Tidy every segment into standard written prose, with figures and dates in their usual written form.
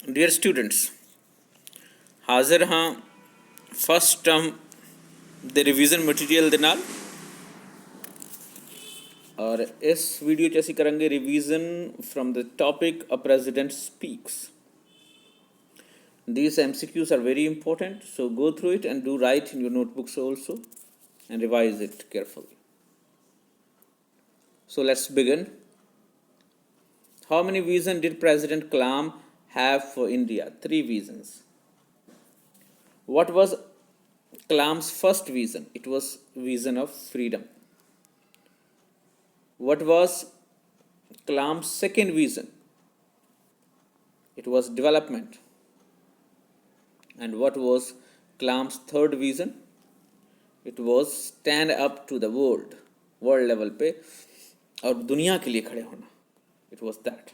Dear students, हाजिर हाँ first term ਦੇ ਰਿਵੀਜ਼ਨ ਮਟੀਰੀਅਲ ਦੇ ਨਾਲ। ਔਰ ਇਸ ਵੀਡੀਓ 'ਚ ਅਸੀਂ ਕਰਾਂਗੇ revision from the topic a president speaks. These MCQs are very important, so go through it and do write in your notebooks also and revise it carefully. So let's begin. How many visions did President Kalam have for India? 3 visions. What was Kalam's first vision? It was vision of freedom. What was Kalam's second vision? It was development. And what was Kalam's third vision? It was stand up to the world level पे और दुनिया के लिए खड़े होना. It was that.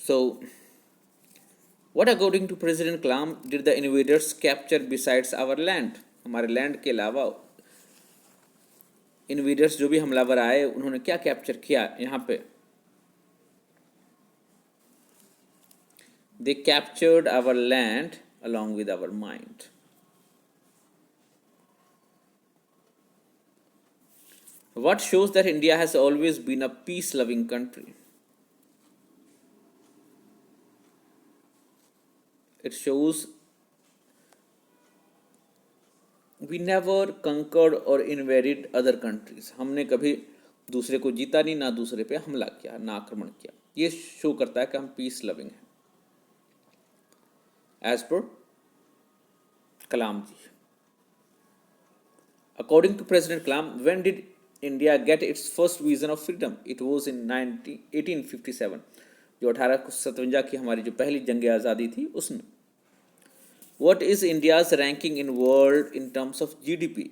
So, what according to President Kalam did the invaders capture besides our land? हमारे land के अलावा इन्वेडर्स जो भी हमलावर आए उन्होंने क्या कैप्चर किया यहाँ पे? They captured our land along with our mind. What shows that India has always been a peace-loving country? It shows we never conquered or invaded other countries. हमने कभी दूसरे को जीता नहीं, ना दूसरे पे हमला किया, ना आक्रमण किया. ये शो करता है कि हम पीस लविंग हैं. As per Kalam ji. According to President Kalam, when did India get its first vision of freedom? It was in 1857. जो 1857 की हमारी जो पहली जंग आज़ादी थी उसमें. What is India's ranking in world in terms of GDP?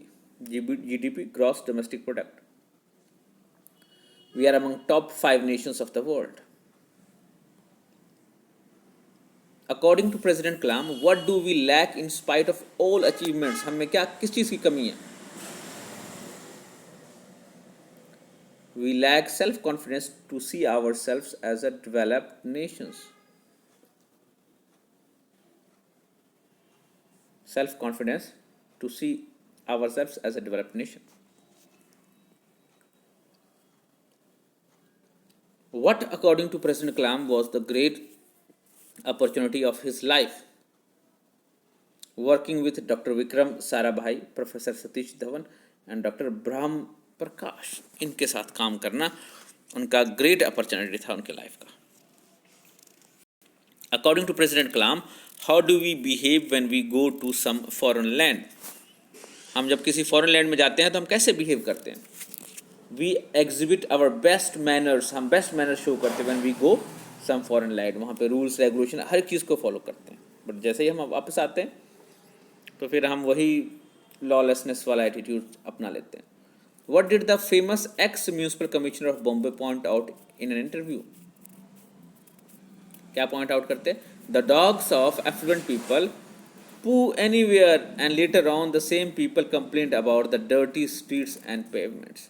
GDP, gross domestic product. We are among top 5 nations of the world. According to President Kalam, what do we lack in spite of all achievements? हमें क्या किस चीज़ की कमी है? We lack self-confidence to see ourselves as a developed nations. Self-confidence to see ourselves as a developed nation. What, according to President Kalam, was the great opportunity of his life? Working with Dr. Vikram Sarabhai, Professor Satish Dhawan and Dr. Brahm Prakash, इनके साथ काम करना उनका great opportunity था उनके life का. According to President Kalam, how do we behave when we go to some foreign land? हम जब किसी फॉरेन लैंड में जाते हैं तो हम कैसे बिहेव करते हैं? We exhibit our best manners. हम बेस्ट मैनर्स शो करते हैं when we go some foreign land. वहाँ पे रूल्स रेगुलेशन हर चीज़ को फॉलो करते हैं. बट जैसे ही हम वापस आते हैं तो फिर हम वही लॉलेसनेस वाला एटीट्यूड अपना लेते हैं. What did the famous ex-municipal commissioner of Bombay point out in an interview? क्या point out करते? The dogs of affluent people poo anywhere and later on the same people complained about the dirty streets and pavements.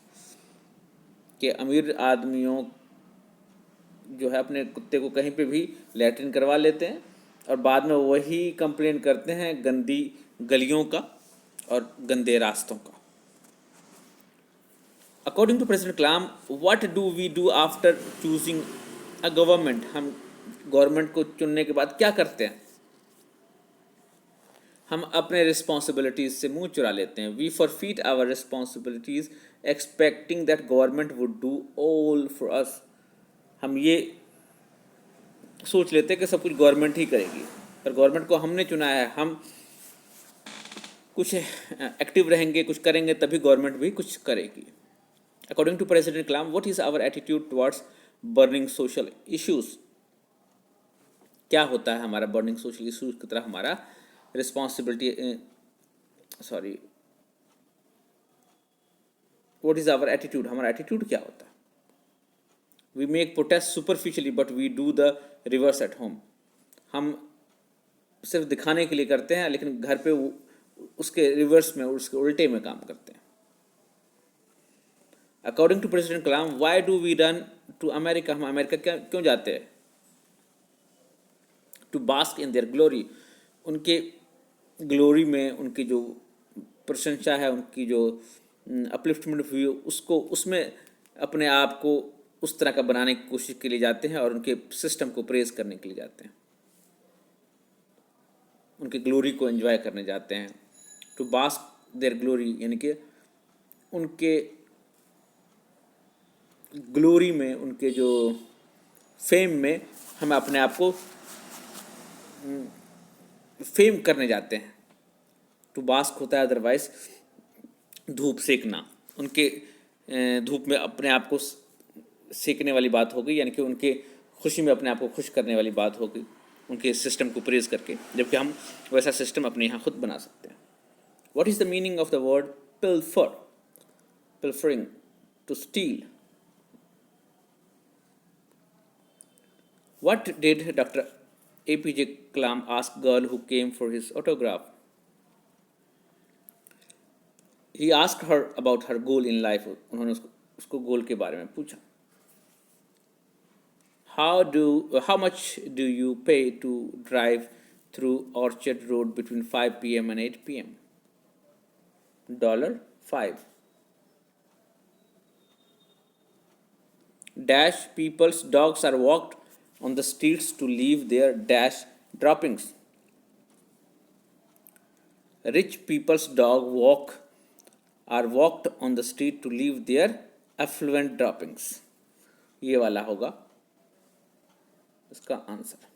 कि अमीर आदमियों जो है अपने कुत्ते को कहीं पे भी लैट्रिन करवा लेते हैं और बाद में वही कंप्लेन करते हैं गंदी गलियों का और गंदे रास्तों का. According to President Kalam, what do we do after choosing a government? हम गवर्नमेंट को चुनने के बाद क्या करते हैं? हम अपने रिस्पॉन्सिबिलिटीज से मुंह चुरा लेते हैं. We forfeit our responsibilities expecting that government would do all for us. हम ये सोच लेते हैं कि सब कुछ गवर्नमेंट ही करेगी, पर गवर्नमेंट को हमने चुना है. हम कुछ एक्टिव रहेंगे, कुछ करेंगे, तभी गवर्नमेंट भी कुछ करेगी. According to President Kalam, what is our attitude towards burning social issues? क्या होता है हमारा burning social issues की तरह हमारा responsibility? What is our attitude? हमारा attitude क्या होता है? We make protests superficially, but we do the reverse at home. हम सिर्फ दिखाने के लिए करते हैं, लेकिन घर पे उसके रिवर्स में, उसके उल्टे में काम करते हैं. According to President Kalam, why do we run to America? हम अमेरिका क्यों जाते हैं? To bask in their glory, उनके ग्लोरी में, उनकी जो प्रशंसा है, उनकी जो अपलिफ्टमेंट हुई उसको, उसमें अपने आप को उस तरह का बनाने की कोशिश के लिए जाते हैं और उनके सिस्टम को प्रेज करने के लिए जाते हैं, उनकी ग्लोरी को एंजॉय करने जाते हैं। टू बास्क देयर ग्लोरी यानी कि उनके ग्लोरी में, उनके जो फेम में हम अपने आप को फेम करने जाते हैं। टू बास्क होता है अदरवाइज धूप सेकना, उनके धूप में अपने आप को सेकने वाली बात हो गई, यानी कि उनके खुशी में अपने आप को खुश करने वाली बात हो गई, उनके सिस्टम को प्रेज करके, जबकि हम वैसा सिस्टम अपने यहाँ खुद बना सकते हैं। What is the meaning of the word pilfer? Pilfering, to steal. What did Dr. APJ Kalam ask girl who came for his autograph? He asked her about her goal in life. उन्होंने उसको गोल के बारे में पूछा। How much do you pay to drive through Orchard Road between 5 p.m. and 8 p.m.? $5. Dash people's dogs are walked on the streets to leave their dash droppings. Rich people's dog are walked on the street to leave their affluent droppings. ये वाला होगा इसका answer.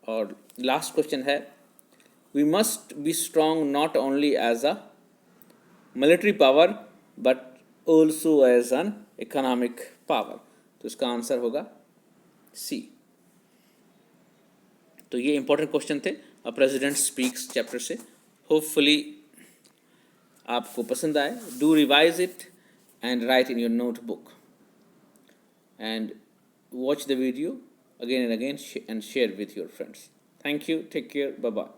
और last question है, we must be strong not only as a military power but also as an economic power. तो इसका answer होगा सी। तो ये इंपॉर्टेंट क्वेश्चन थे अ प्रेसिडेंट स्पीक्स चैप्टर से। होपफुली आपको पसंद आए। Do revise it and right in your notebook and watch the video again and again and share with your friends. Thank you. Take care. Bye bye.